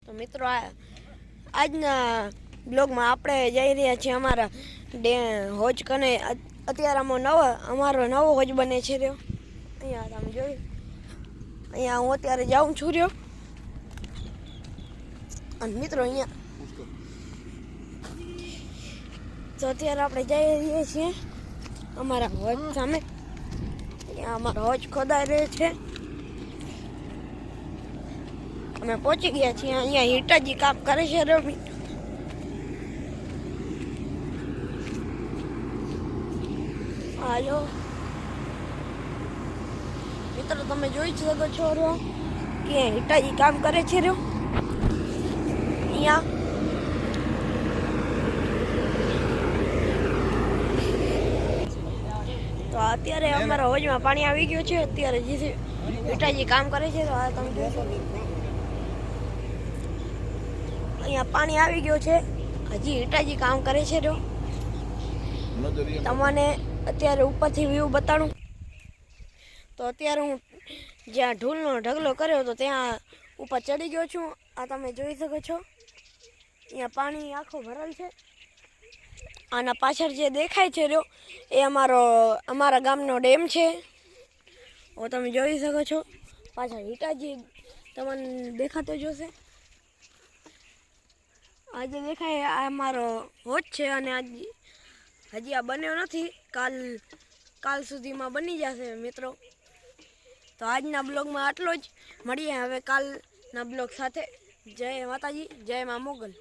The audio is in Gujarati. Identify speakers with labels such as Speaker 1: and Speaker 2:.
Speaker 1: તો મિત્રો આજના બ્લોગમાં આપણે જઈ રહ્યા છીએ અમારા હોજ કને. અત્યારે અમારો નવો હોજ બને છે રહ્યો. અહીંયા તમે જોયું, અહીંયા હું અત્યારે જાઉં છું રહ્યો. અને મિત્રો અહીંયા તો અત્યારે આપણે જઈ રહ્યા છીએ અમારા હોજ સામે. અહીંયા અમારો હોજ ખોદાઈ રહ્યો છે. અમે પહોંચી ગયા છીએ. અહીંયા હિટાજી કામ કરે છે રમી. હાલો મિત્રો, તમે જોઈ શકો છો કે હિટાજી કામ કરે છે રહ્યો. અહીંયા તો અત્યારે અમારા હોજમાં પાણી આવી ગયું છે. અત્યારે જે હિટાજી કામ કરે છે. તો આ તમે જોઈ શકો, અહીંયા પાણી આવી ગયું છે. હજી હિટાજી કામ કરે છે રહ્યો. તમને અત્યારે ઉપરથી વ્યૂ બતાડું તો અત્યારે હું જ્યાં ઢૂલનો ઢગલો કર્યો તો ત્યાં ઉપર ચડી ગયો છું. આ તમે જોઈ શકો છો, અહીંયા પાણી આખો ભરેલ છે. આના પાછળ જે દેખાય છે રહ્યો એ અમારા ગામનો ડેમ છે. હવે તમે જોઈ શકો છો પાછળ હિટાજી તમને દેખાતો જોશે. આજે દેખાય આ અમારો હોજ છે. અને હજી આ બન્યો નથી. કાલ સુધીમાં બની જશે મિત્રો. તો આજના બ્લોગમાં આટલો જ. મળીએ હવે કાલના બ્લોગ સાથે. જય માતાજી, જય મા મોગલ.